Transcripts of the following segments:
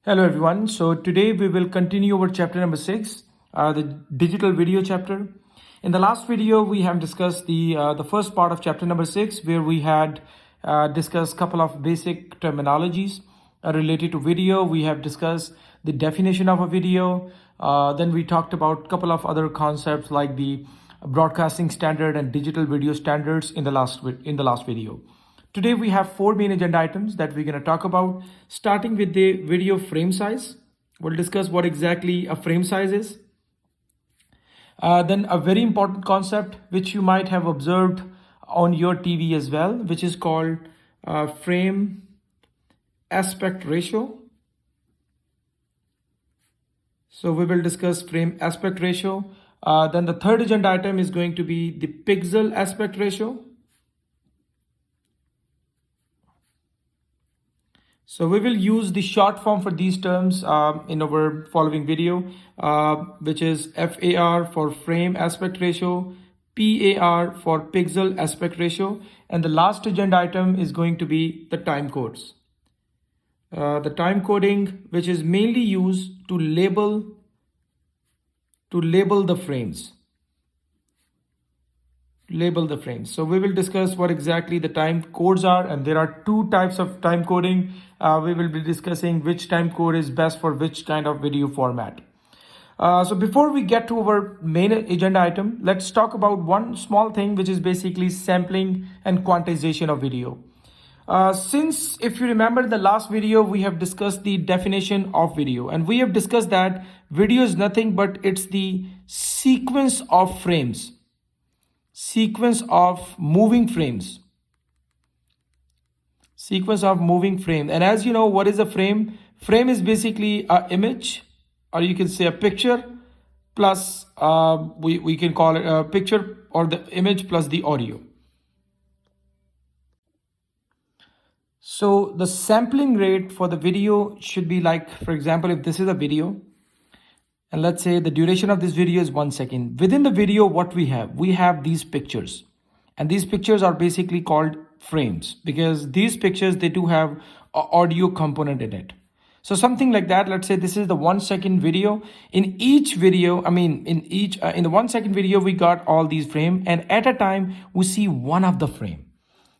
Hello everyone. So today we will continue our chapter number 6, the digital video chapter. In the last video, we have discussed the first part of chapter number 6, where we had discussed a couple of basic terminologies related to video. We have discussed the definition of a video. Then we talked about a couple of other concepts like the broadcasting standard and digital video standards in the last video. Today we have 4 main agenda items that we're going to talk about, starting with the video frame size. We'll discuss what exactly a frame size is. Then a very important concept which you might have observed on your TV as well, which is called frame aspect ratio. So we will discuss frame aspect ratio. Then the third agenda item is going to be the pixel aspect ratio. So we will use the short form for these terms in our following video, which is FAR for frame aspect ratio, PAR for pixel aspect ratio, and the last agenda item is going to be the time codes. The time coding, which is mainly used to label the frames. So we will discuss what exactly the time codes are, and there are 2 types of time coding. We will be discussing which time code is best for which kind of video format. So before we get to our main agenda item, let's talk about one small thing, which is basically sampling and quantization of video. Since if you remember in the last video, we have discussed the definition of video, and we have discussed that video is nothing but it's the sequence of frames. Sequence of moving frames. And as you know, what is a frame? Frame is basically an image, or you can say a picture plus we can call it a picture or the image plus the audio. So the sampling rate for the video should be like, for example, if this is a video, and let's say the duration of this video is 1 second. Within the video, what we have these pictures, and these pictures are basically called frames because these pictures, they do have an audio component in it. So something like that, let's say this is the 1 second video. In each video, in the 1 second video, we got all these frames, and at a time we see one of the frame.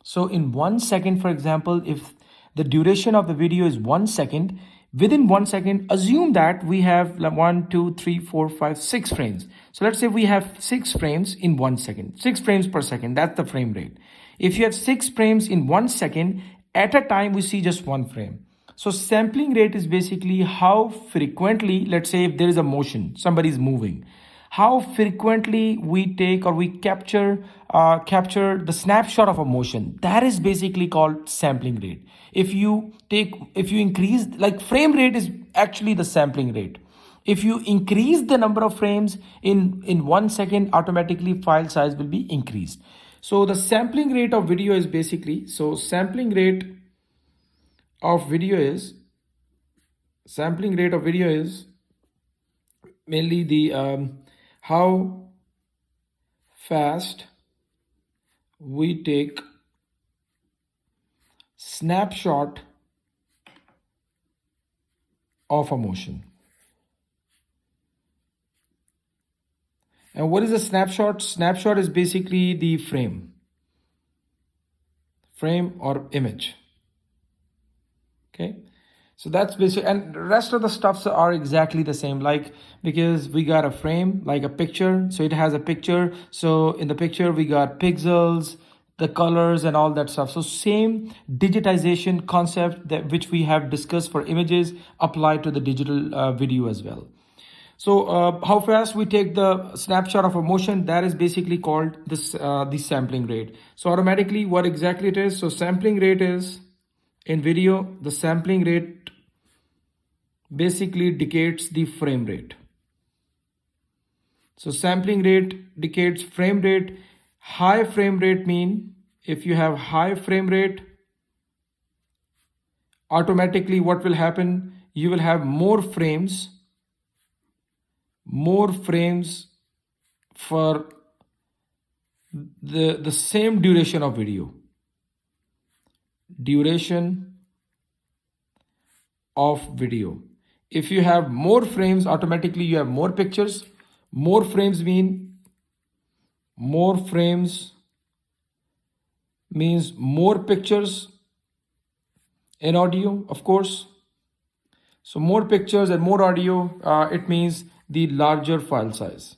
So in 1 second, for example, if the duration of the video is 1 second, within 1 second, assume that we have 1, 2, 3, 4, 5, 6 frames. So let's say we have 6 frames in 1 second, 6 frames per second. That's the frame rate. If you have 6 frames in 1 second, at a time we see just 1 frame. So sampling rate is basically how frequently, let's say if there is a motion, somebody is moving, how frequently we take or we capture the snapshot of a motion. That is basically called sampling rate. If you increase, like frame rate is actually the sampling rate. If you increase the number of frames in 1 second, automatically file size will be increased. So the sampling rate of video is basically, mainly the how fast we take snapshot of a motion. And what is a snapshot? Snapshot is basically the frame or image. Okay. So that's basic, and the rest of the stuffs are exactly the same, like because we got a frame like a picture, so it has a picture. So in the picture we got pixels, the colors and all that stuff. So same digitization concept that which we have discussed for images apply to the digital video as well. So how fast we take the snapshot of a motion, that is basically called this the sampling rate. So automatically what exactly it is? So sampling rate is, in video, the sampling rate basically dictates the frame rate. So sampling rate dictates frame rate. High frame rate mean if you have high frame rate, automatically what will happen? You will have more frames for the same duration of video. Duration of video. If you have more frames, automatically you have more pictures. More frames means more pictures in audio, of course. So more pictures and more audio, it means the larger file size.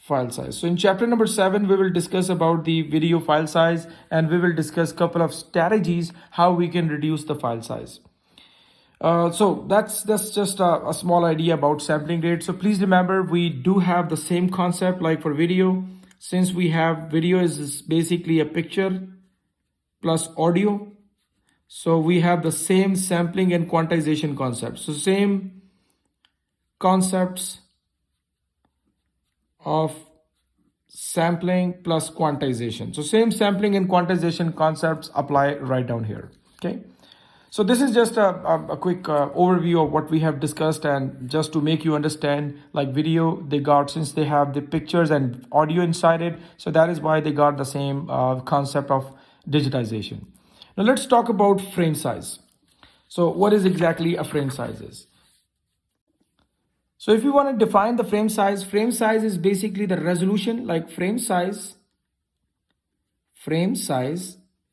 So in chapter number 7, we will discuss about the video file size, and we will discuss a couple of strategies how we can reduce the file size. So that's just a small idea about sampling rate. So please remember, we do have the same concept like for video. Since we have video is basically a picture plus audio, so we have the same sampling and quantization concepts. So same concepts of sampling plus quantization. So same sampling and quantization concepts apply right down here. Okay. So this is just a quick overview of what we have discussed, and just to make you understand, like video, they got, since they have the pictures and audio inside it, so that is why they got the same concept of digitization. Now let's talk about frame size. So what is exactly a frame size is? So if you want to define the frame size is basically the resolution, like frame size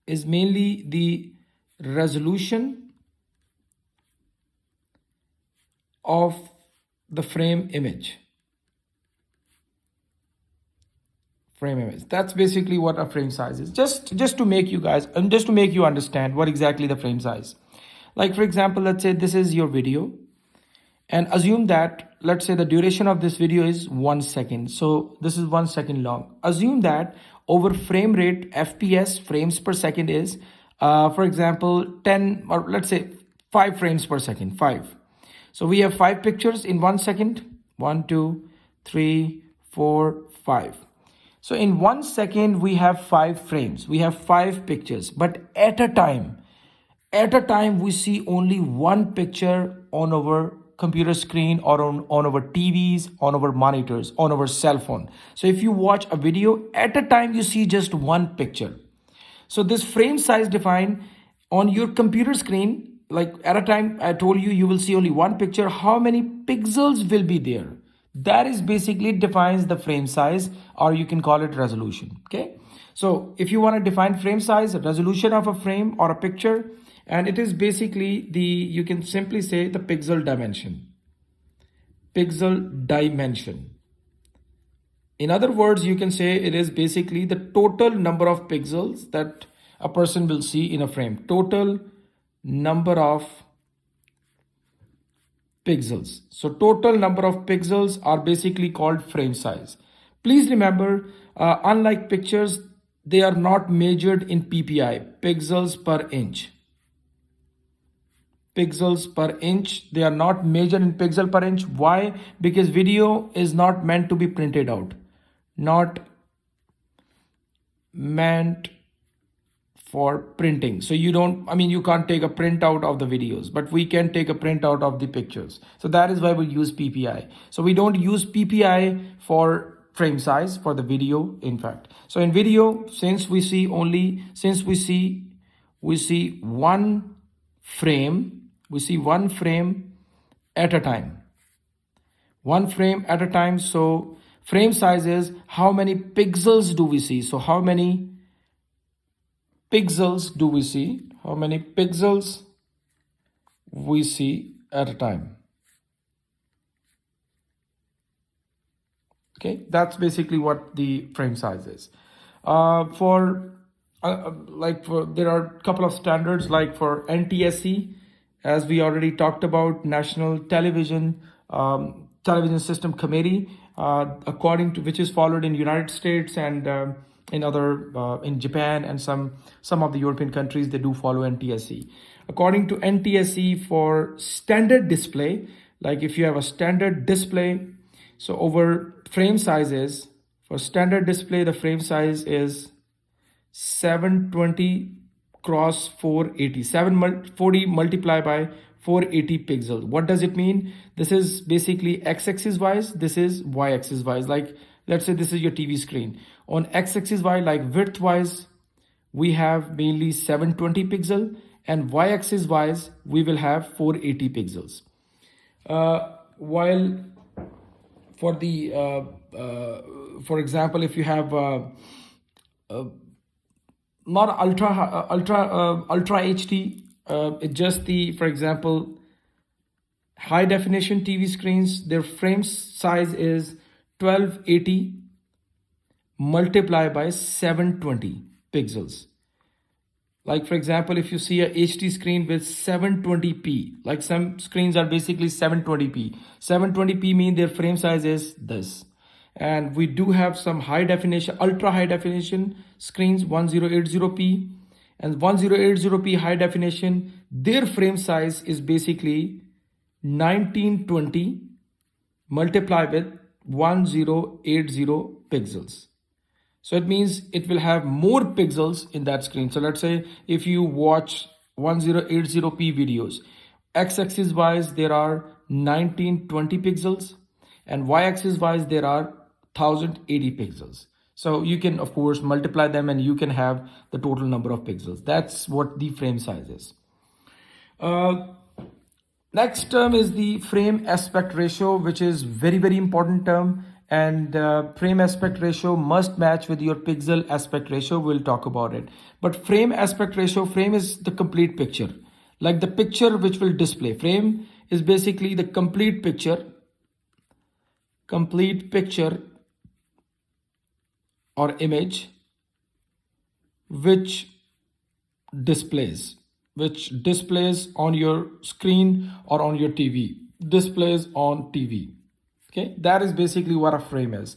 is mainly the resolution of the frame image. That's basically what a frame size is. Just to make you guys, and just to make you understand what exactly the frame size. Like for example, let's say this is your video, and assume that, let's say the duration of this video is 1 second. So this is 1 second long. Assume that over frame rate, FPS, frames per second, is for example 10, or let's say 5 frames per second, 5. So we have 5 pictures in 1 second. 1, 2, 3, 4, 5. So in 1 second we have 5 frames, we have 5 pictures, but at a time we see only one picture on our computer screen, or on our TVs, on our monitors, on our cell phone. So if you watch a video, at a time you see just one picture. So this frame size defined on your computer screen, like at a time I told you will see only one picture. How many pixels will be there? That is basically defines the frame size, or you can call it resolution. Okay. So if you want to define frame size, resolution of a frame or a picture, and it is basically you can simply say the pixel dimension. In other words, you can say it is basically the total number of pixels that a person will see in a frame. Total number of pixels. So total number of pixels are basically called frame size. Please remember, unlike pictures, they are not measured in PPI, pixels per inch. They are not measured in pixel per inch. Why? Because video is not meant to be printed out, not meant for printing. So you can't take a printout of the videos, but we can take a printout of the pictures. So that is why we use PPI. So we don't use PPI for frame size for the video, in fact. So in video, since we see one frame, at a time. So frame size is how many pixels do we see? So how many pixels we see at a time? Okay, that's basically what the frame size is. There are a couple of standards, like for Ntsc, as we already talked about, National Television System Committee, according to which is followed in United States and in Japan and some of the European countries, they do follow Ntsc. According to Ntsc, for standard display, like if you have a standard display, so over frame sizes, for standard display, the frame size is 720 cross 480, 740 multiplied by 480 pixels. What does it mean? This is basically x-axis wise, this is y-axis wise. Like let's say this is your TV screen. On x-axis wise, like width wise, we have mainly 720 pixel, and y-axis wise we will have 480 pixels. While for the for example, if you have not ultra HD, it's just the, for example, high definition TV screens, their frame size is 1280 multiplied by 720 pixels. Like for example, if you see a HD screen with 720p, like some screens are basically 720p. 720p mean their frame size is this. And we do have some high definition, ultra high definition screens, 1080p and 1080p high definition. Their frame size is basically 1920 multiplied with 1080 pixels. So it means it will have more pixels in that screen. So let's say if you watch 1080p videos, x-axis wise there are 1920 pixels and y-axis wise there are 1080 pixels. So you can of course multiply them and you can have the total number of pixels. That's what the frame size is. Next term is the frame aspect ratio, which is very important term. And frame aspect ratio must match with your pixel aspect ratio. We'll talk about it. But frame aspect ratio, frame is the complete picture, like the picture which will display. Frame is basically the complete picture or image which displays on your screen or on your TV, displays on TV. Okay, that is basically what a frame is.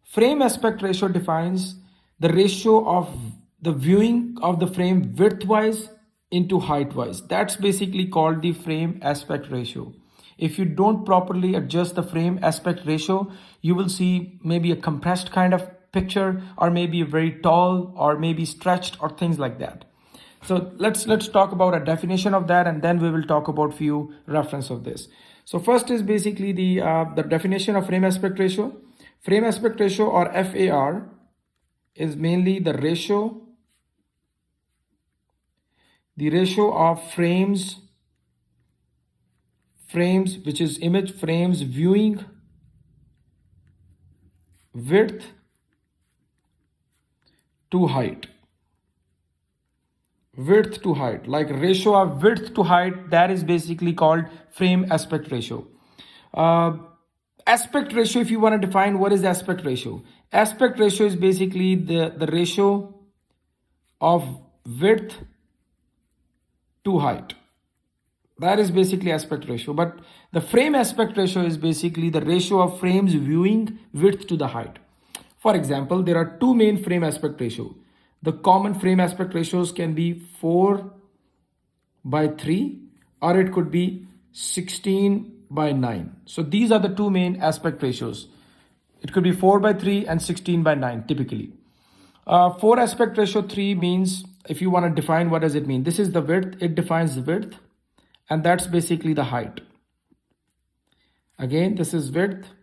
Frame aspect ratio defines the ratio of the viewing of the frame width-wise into height-wise. That's basically called the frame aspect ratio. If you don't properly adjust the frame aspect ratio, you will see maybe a compressed kind of picture, or maybe very tall, or maybe stretched, or things like that. So let's talk about a definition of that, and then we will talk about few reference of this. So first is basically the definition of frame aspect ratio. Frame aspect ratio, or FAR, is mainly the ratio of frames, which is image frames viewing width to height. Width to height, like ratio of width to height, that is basically called frame aspect ratio. Aspect ratio, if you want to define what is aspect ratio, aspect ratio is basically the ratio of width to height. That is basically aspect ratio. But the frame aspect ratio is basically the ratio of frames viewing width to the height. For example, there are two main frame aspect ratio. The common frame aspect ratios can be 4:3, or it could be 16:9. So these are the two main aspect ratios. It could be 4:3 and 16:9 typically. 4 aspect ratio 3 means, if you want to define what does it mean, this is the width, it defines the width, and that's basically the height. Again, this is width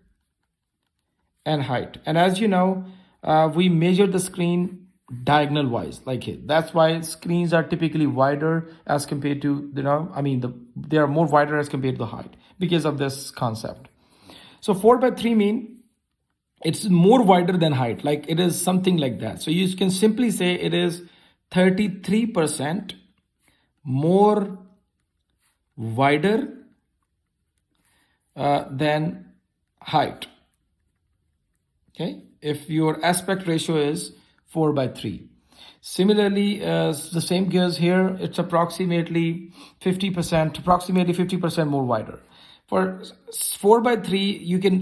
and height. And as you know, we measure the screen diagonal wise, like here. That's why screens are typically wider as compared to, they are more wider as compared to the height because of this concept. So 4:3 mean it's more wider than height, like it is something like that. So you can simply say it is 33% more wider than height. Okay, if your aspect ratio is 4:3. Similarly, the same goes here. It's approximately 50% more wider. For 4:3, you can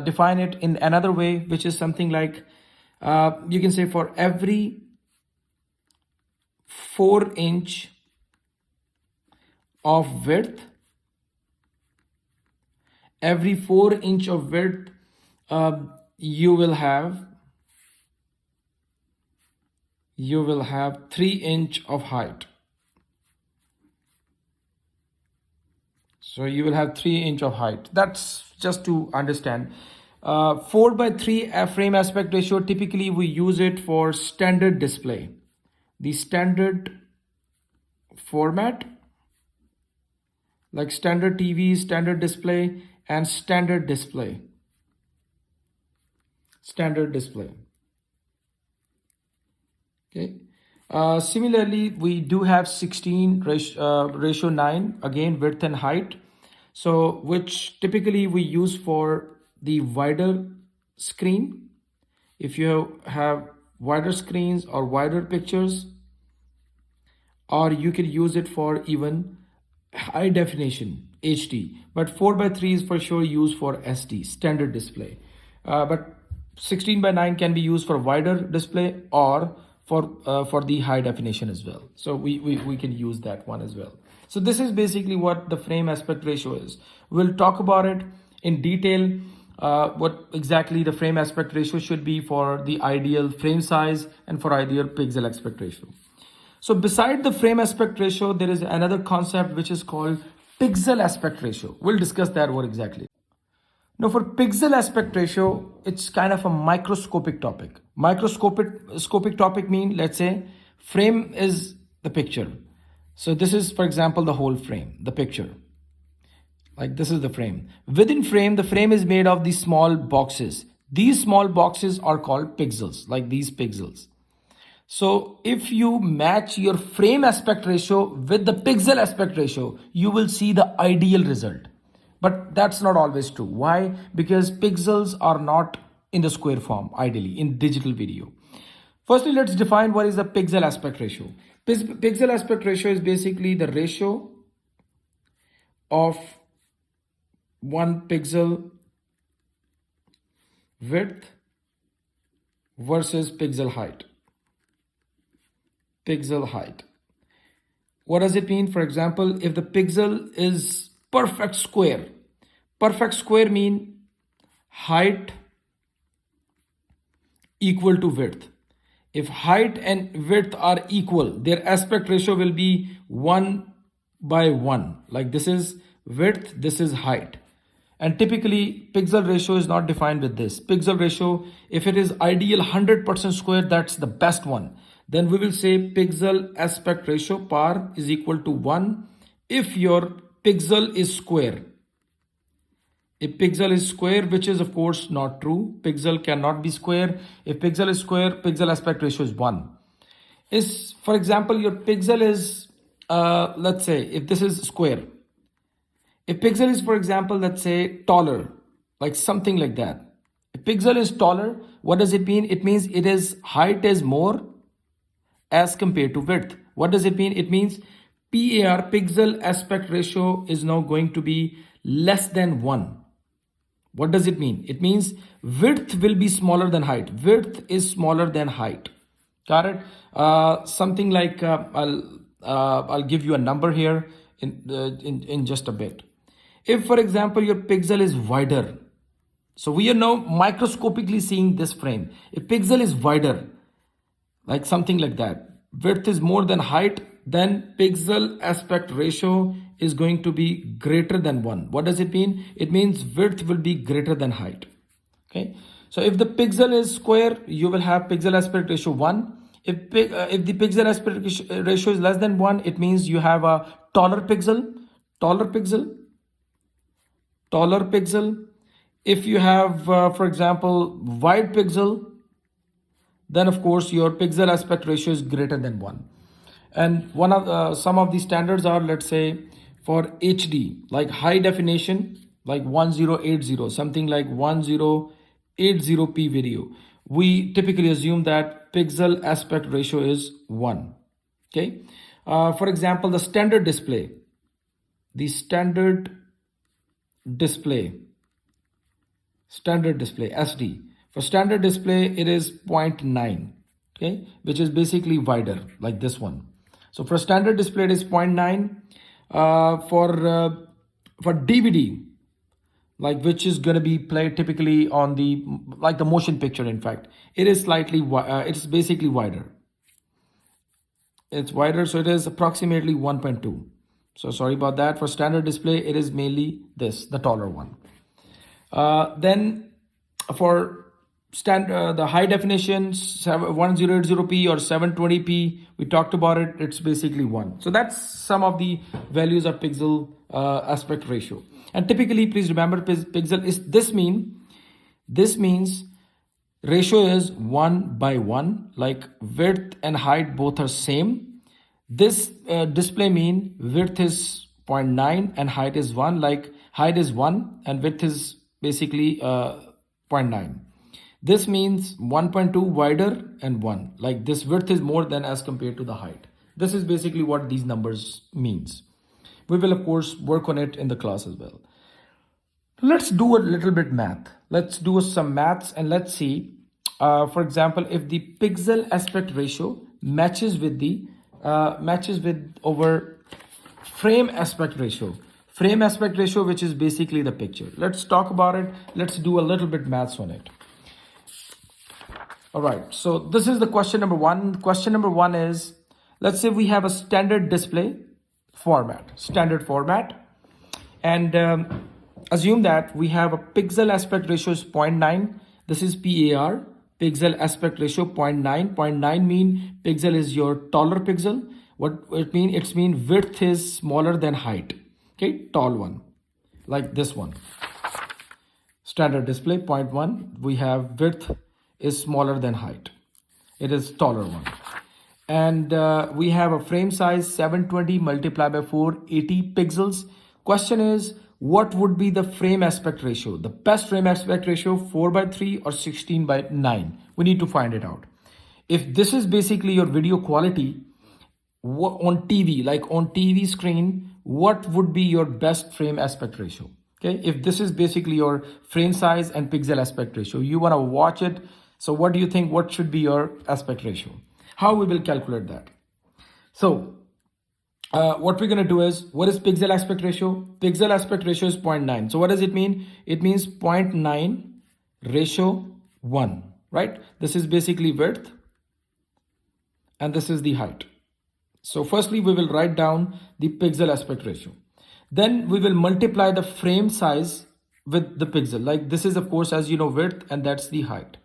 define it in another way, which is something like you can say for every 4 inch of width, every 4 inch of width, you will have 3 inch of height. So you will have 3 inch of height. That's just to understand. 4:3 frame aspect ratio, typically we use it for standard display. The standard format, like standard TV, standard display, and standard display. Standard display. Okay. Similarly, we do have 16 ratio 9, again width and height. So which typically we use for the wider screen. If you have wider screens or wider pictures, or you can use it for even high definition HD, but 4:3 is for sure used for SD, standard display. But 16:9 can be used for wider display or for the high definition as well. So we can use that one as well. So this is basically what the frame aspect ratio is. We'll talk about it in detail, what exactly the frame aspect ratio should be for the ideal frame size and for ideal pixel aspect ratio. So beside the frame aspect ratio, there is another concept which is called pixel aspect ratio. We'll discuss that word exactly. Now for pixel aspect ratio, it's kind of a microscopic topic. Microscopic topic mean, let's say, frame is the picture. So this is, for example, the whole frame, the picture. Like this is the frame. Within frame, the frame is made of these small boxes. These small boxes are called pixels, like these pixels. So if you match your frame aspect ratio with the pixel aspect ratio, you will see the ideal result. But that's not always true. Why? Because pixels are not in the square form, ideally, in digital video. Firstly, let's define what is the pixel aspect ratio. Pixel aspect ratio is basically the ratio of one pixel width versus pixel height. Pixel height. What does it mean? For example, if the pixel is perfect square mean height equal to width. If height and width are equal, their aspect ratio will be 1:1. Like this is width, this is height. And typically pixel ratio is not defined with this. Pixel ratio, if it is ideal 100% square, that's the best one. Then we will say pixel aspect ratio par is equal to 1 if your pixel is square. If pixel is square, which is of course not true. Pixel cannot be square. If pixel is square, pixel aspect ratio is 1. Is, for example, your pixel is, let's say, if this is square. If pixel is, for example, let's say taller, like something like that. If pixel is taller, what does it mean? It means it is height is more as compared to width. What does it mean? It means PAR, pixel aspect ratio, is now going to be less than 1. What does it mean? It means width will be smaller than height. Width is smaller than height. Got it? Something like I'll give you a number here in just a bit. If, for example, your pixel is wider, so we are now microscopically seeing this frame. If pixel is wider, like something like that, width is more than height, then pixel aspect ratio is going to be greater than 1. What does it mean? It means width will be greater than height. Okay. So if the pixel is square, you will have pixel aspect ratio 1. If the pixel aspect ratio is less than 1, it means you have a taller pixel. If you have, for example, wide pixel, then of course your pixel aspect ratio is greater than 1. And one of some of the standards are, let's say, for HD, like high definition, like 1080, something like 1080p video. We typically assume that pixel aspect ratio is 1. Okay. For example, the standard display, SD. For standard display, it is 0.9, okay, which is basically wider, like this one. So for standard display, it is 0.9. For DVD, like which is going to be played typically on the, like the motion picture, in fact, it is slightly, it's basically wider. It's wider, so it is approximately 1.2. So sorry about that. For standard display, it is mainly this, the taller one. Then for the high definition 1080p or 720p, we talked about it, it's basically 1. So that's some of the values of pixel aspect ratio. And typically, please remember, pixel is this means ratio is 1:1, like width and height both are same. This display mean width is 0.9 and height is 1, like height is 1 and width is basically 0.9. This means 1.2 wider and 1, like this width is more than as compared to the height. This is basically what these numbers means. We will of course work on it in the class as well. Let's do a little bit math. Let's do some maths and let's see, for example, if the pixel aspect ratio matches with our frame aspect ratio. Frame aspect ratio, which is basically the picture. Let's talk about it. Let's do a little bit maths on it. All right, so this is the question number 1. Question number 1 is, let's say we have a standard display format, and assume that we have a pixel aspect ratio is 0.9. This is PAR, pixel aspect ratio 0.9. 0.9 mean pixel is your taller pixel. What it mean? It's mean width is smaller than height. Okay, tall one, like this one. Standard display 0.1. We have width is smaller than height. It is taller one. And we have a frame size 720 multiplied by 480 pixels. Question is, what would be the frame aspect ratio? The best frame aspect ratio, 4:3 or 16:9. We need to find it out. If this is basically your video quality on TV, like on TV screen, what would be your best frame aspect ratio? Okay, if this is basically your frame size and pixel aspect ratio, you want to watch it. So what do you think? What should be your aspect ratio? How we will calculate that? So what we're going to do is, what is pixel aspect ratio? Pixel aspect ratio is 0.9. So what does it mean? It means 0.9 ratio 1, right? This is basically width and this is the height. So firstly, we will write down the pixel aspect ratio. Then we will multiply the frame size with the pixel. Like this is of course, as you know, width and that's the height.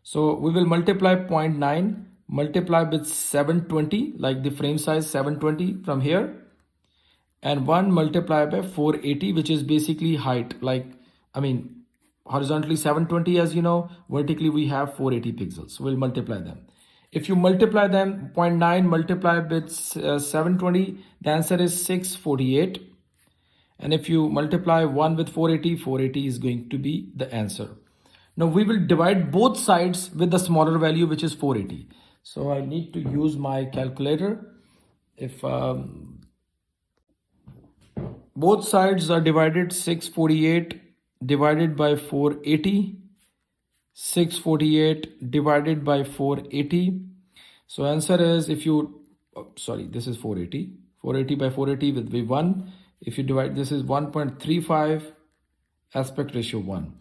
So we will multiply 0.9 multiply with 720, like the frame size 720 from here, and 1 multiply by 480, which is basically height, like horizontally 720, as you know, vertically we have 480 pixels. So we'll multiply them. If you multiply them, 0.9 multiply with 720, the answer is 648. And if you multiply 1 with 480, 480 is going to be the answer. Now we will divide both sides with the smaller value, which is 480. So I need to use my calculator. If both sides are divided, 648 divided by 480, 648 divided by 480. So answer is, if you, this is 480. 480 by 480 will be 1. If you divide, this is 1.35, aspect ratio 1.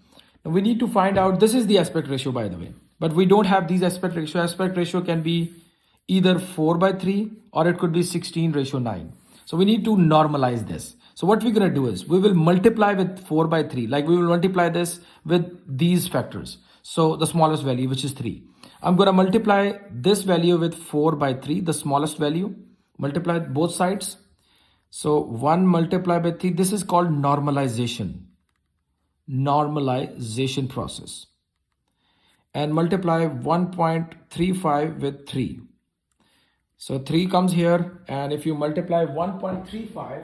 Now we need to find out, this is the aspect ratio, by the way, but we don't have these aspect ratio. Aspect ratio can be either 4:3 or it could be 16:9. So we need to normalize this. So what we're going to do is, we will multiply with 4:3, like we will multiply this with these factors. So the smallest value, which is 3. I'm going to multiply this value with 4/3, the smallest value, multiply both sides. So 1 multiplied by 3, this is called normalization process. And multiply 1.35 with 3. So 3 comes here, and if you multiply 1.35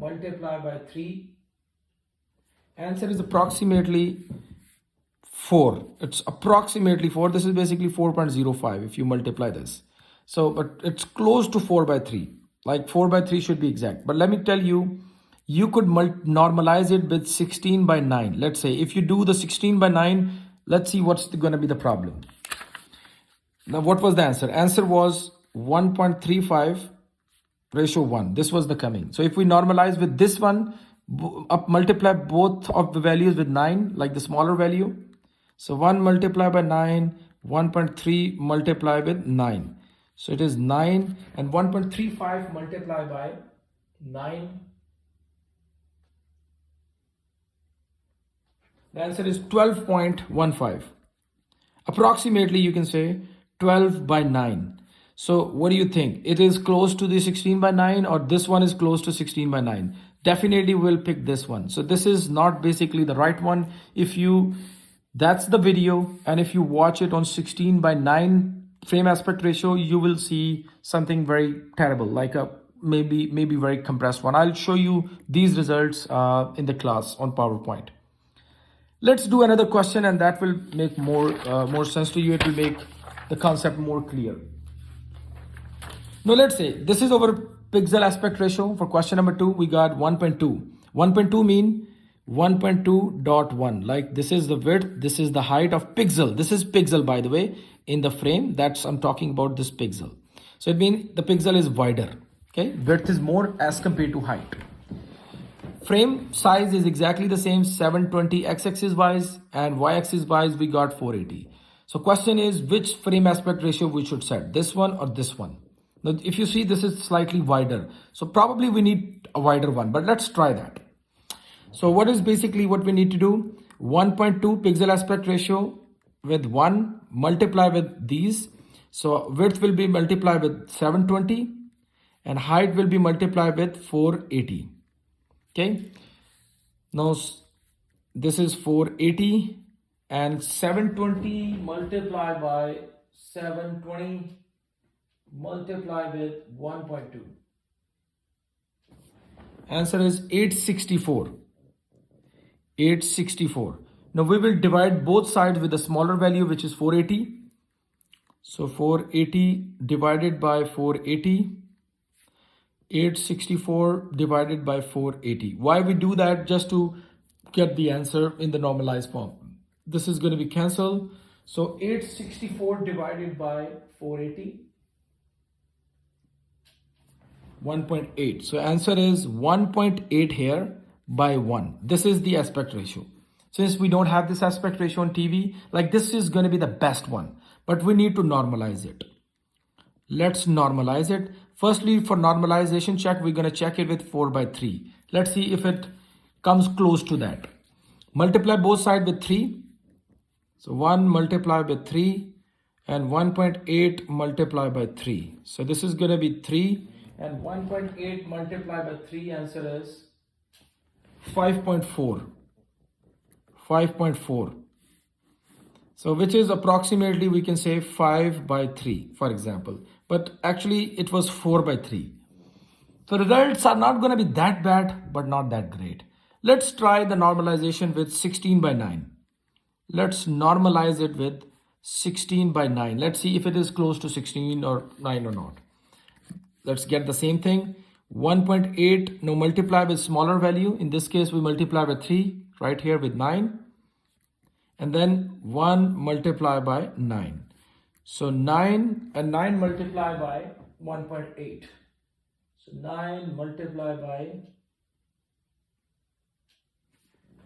multiply by 3, answer is approximately 4. It's approximately 4. This is basically 4.05 if you multiply this. So, but it's close to 4/3. Like 4/3 should be exact. But let me tell you, you could normalize it with 16/9. Let's say if you do the 16/9, let's see what's going to be the problem. Now, what was the answer? Answer was 1.35 ratio 1. This was the coming. So if we normalize with this one, multiply both of the values with 9, like the smaller value. So 1 multiplied by 9, 1.3 multiplied with 9. So it is 9, and 1.35 multiplied by 9. The answer is 12.15. Approximately, you can say 12 by 9. So what do you think? It is close to the 16 by 9, or this one is close to 16 by 9? Definitely we'll pick this one. So this is not basically the right one. If you, that's the video, and if you watch it on 16 by 9 frame aspect ratio, you will see something very terrible, like a maybe very compressed one. I'll show you these results in the class on PowerPoint. Let's do another question, and that will make more sense to you. It will make the concept more clear. Now let's say this is our pixel aspect ratio. For question number 2, we got 1.2. 1.2 mean 1.2.1. Like this is the width, this is the height of pixel. This is pixel, by the way, in the frame. That's I'm talking about this pixel. So it means the pixel is wider. Okay, width is more as compared to height. Frame size is exactly the same, 720 x-axis wise, and y-axis wise we got 480. So question is, which frame aspect ratio we should set, this one or this one? Now if you see, this is slightly wider, so probably we need a wider one, but let's try that. So what is basically what we need to do? 1.2 pixel aspect ratio with 1 multiply with these. So width will be multiplied with 720 and height will be multiplied with 480. Okay, now this is 480 and 720 multiplied by 720 multiplied with 1.2. Answer is 864. 864. Now we will divide both sides with a smaller value, which is 480. So 480 divided by 480. 864 divided by 480. Why we do that? Just to get the answer in the normalized form. This is going to be cancelled. So 864 divided by 480. 1.8. So answer is 1.8 here by 1. This is the aspect ratio. Since we don't have this aspect ratio on TV, like this is going to be the best one, but we need to normalize it. Let's normalize it. Firstly, for normalization check, we're going to check it with 4 by 3. Let's see if it comes close to that. Multiply both sides with 3. So 1 multiplied by 3 and 1.8 multiplied by 3. So this is going to be 3 and 1.8 multiplied by 3. Answer is 5.4. 5.4. So which is approximately, we can say 5 by 3, for example. But actually it was 4 by 3. So results are not going to be that bad, but not that great. Let's try the normalization with 16 by 9. Let's normalize it with 16 by 9. Let's see if it is close to 16 or 9 or not. Let's get the same thing. 1.8, now multiply with smaller value. In this case, we multiply by 3 right here with 9. And then 1 multiply by 9. So 9 and 9 multiply by 1.8. So 9 multiply by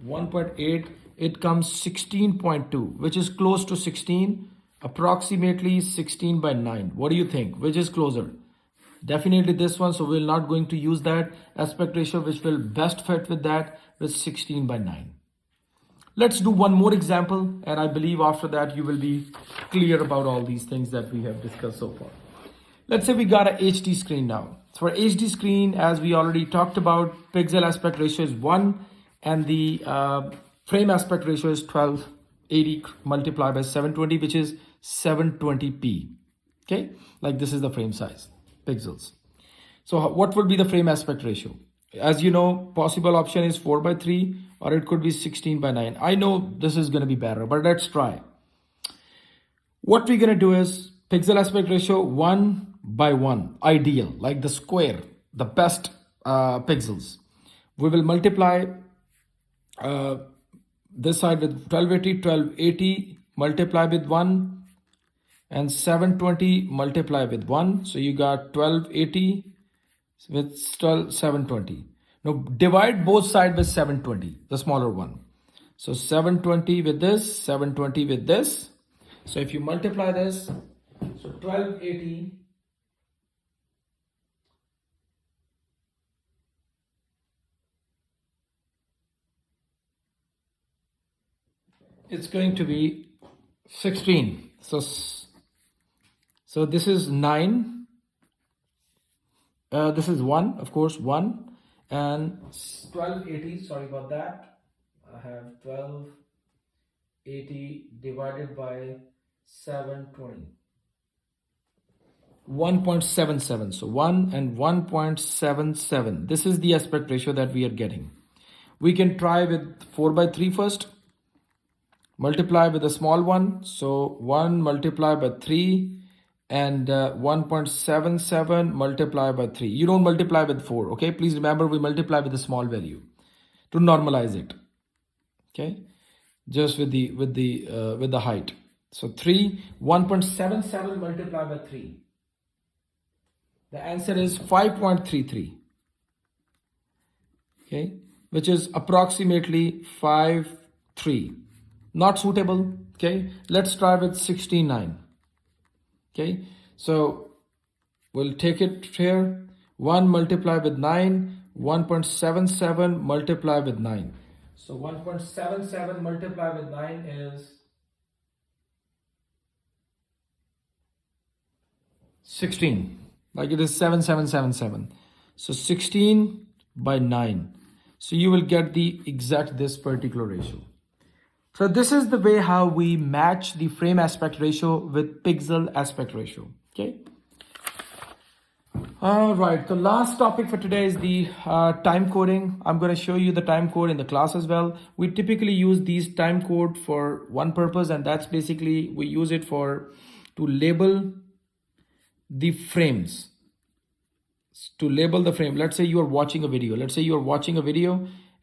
1.8, it comes 16.2, which is close to 16, approximately 16 by 9. What do you think? Which is closer? Definitely this one. So we're not going to use that aspect ratio, which will best fit with that, with 16 by 9. Let's do one more example, and I believe after that you will be clear about all these things that we have discussed so far. Let's say we got a HD screen now. So for HD screen, as we already talked about, pixel aspect ratio is 1 and the frame aspect ratio is 1280 multiplied by 720, which is 720p. Okay, like this is the frame size, pixels. So what would be the frame aspect ratio? As you know, possible option is 4 by 3 or it could be 16 by 9. I know this is going to be better, but let's try. What we're going to do is pixel aspect ratio 1 by 1, ideal, like the square, the best pixels. We will multiply this side with 1280 multiply with 1 and 720 multiply with 1. So you got 1280 with 720. Now divide both sides with 720, the smaller one. So 720 with this, 720 with this. So if you multiply this, so 1280 . It's going to be 16. So this is 9. This is 1, of course, 1. And 1280, sorry about that. I have 1280 divided by 720. 1.77. So 1 and 1.77. This is the aspect ratio that we are getting. We can try with 4 by 3 first. Multiply with a small one. So 1 multiplied by 3 and 1.77 multiplied by 3. You don't multiply with 4. Okay, please remember we multiply with a small value to normalize it. Okay, just with the height. So 1.77 multiplied by 3. The answer is 5.33. Okay, which is approximately 5.3. Not suitable. Okay, let's try with 69. Okay, so we'll take it here. 1 multiplied with 9, 1.77 multiplied with 9. So 1.77 multiplied with 9 is 16. Like it is 7777. So 16 by 9. So you will get the exact this particular ratio. So this is the way how we match the frame aspect ratio with pixel aspect ratio. Okay. All right. The last topic for today is the time coding. I'm going to show you the time code in the class as well. We typically use these time code for one purpose, and that's basically we use it to label the frames. To label the frame. Let's say you are watching a video.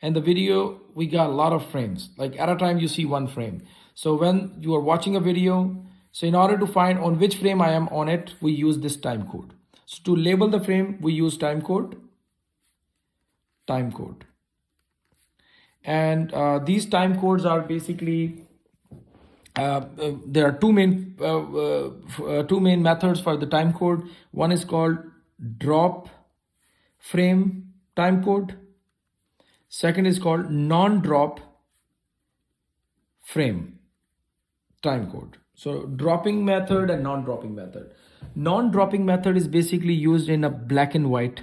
And the video, we got a lot of frames. Like at a time you see one frame. So when you are watching a video, so in order to find on which frame I am on it, we use this time code. So to label the frame, we use time code. And these time codes are basically, there are two main methods for the time code. One is called drop frame time code. Second is called non-drop frame time code. So dropping method and non-dropping method. Non-dropping method is basically used in a black and white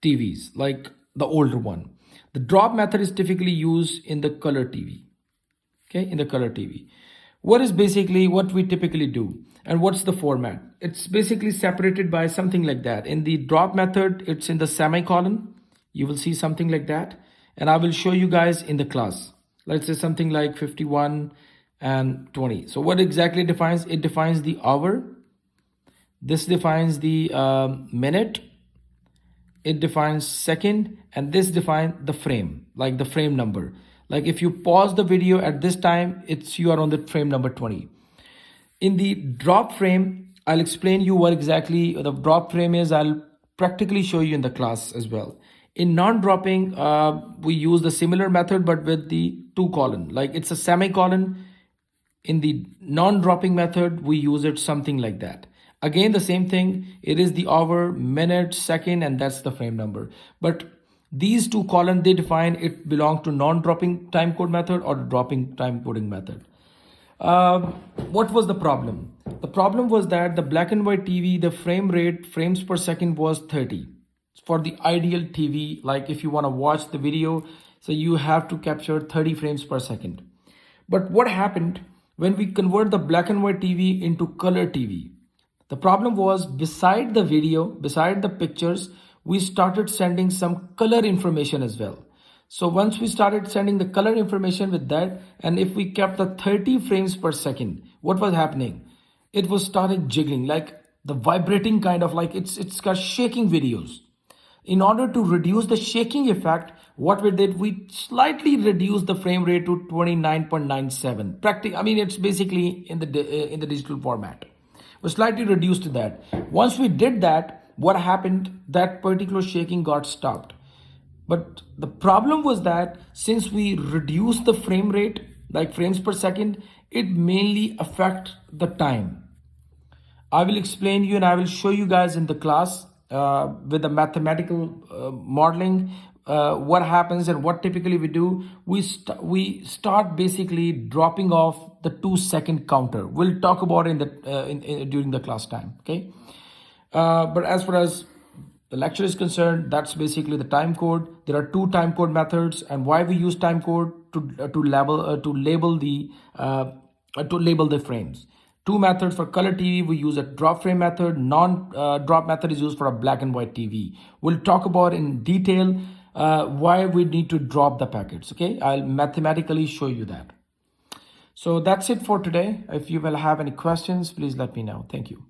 TVs, like the older one. The drop method is typically used in the color TV. Okay, in the color TV. What we typically do and what's the format? It's basically separated by something like that. In the drop method, it's in the semicolon. You will see something like that. And I will show you guys in the class. Let's say something like 51 and 20. So what exactly defines? It defines the hour. This defines the minute. It defines second. And this defines the frame, like the frame number. Like if you pause the video at this time, you are on the frame number 20. In the drop frame, I'll explain you what exactly the drop frame is. I'll practically show you in the class as well. In non-dropping, we use the similar method, but with the 2 colon, like it's a semicolon. In the non-dropping method, we use it something like that. Again, the same thing. It is the hour, minute, second, and that's the frame number. But these 2 columns, they define it belong to non-dropping time code method or dropping time coding method. What was the problem? The problem was that the black and white TV, the frame rate, frames per second was 30. For the ideal TV, like if you want to watch the video, so you have to capture 30 frames per second. But what happened when we convert the black and white TV into color TV? The problem was beside the video, beside the pictures, we started sending some color information as well. So once we started sending the color information with that, and if we kept the 30 frames per second, what was happening? It was starting jiggling, like the vibrating kind of, like it's got shaking videos. In order to reduce the shaking effect, what we did, we slightly reduced the frame rate to 29.97. I mean, it's basically in the digital format. We slightly reduced to that. Once we did that, what happened? That particular shaking got stopped. But the problem was that since we reduced the frame rate, like frames per second, it mainly affect the time. I will explain you and I will show you guys in the class with the mathematical modeling what happens and what typically we do, we start basically dropping off the 2 second counter. We'll talk about it during the class time. Okay, but as far as the lecture is concerned, that's basically the time code. There are two time code methods, and why we use time code to label the frames. Two methods for color TV. We use a drop frame method. Non-drop method is used for a black and white TV. We'll talk about in detail why we need to drop the packets. Okay, I'll mathematically show you that. So that's it for today. If you will have any questions, please let me know. Thank you.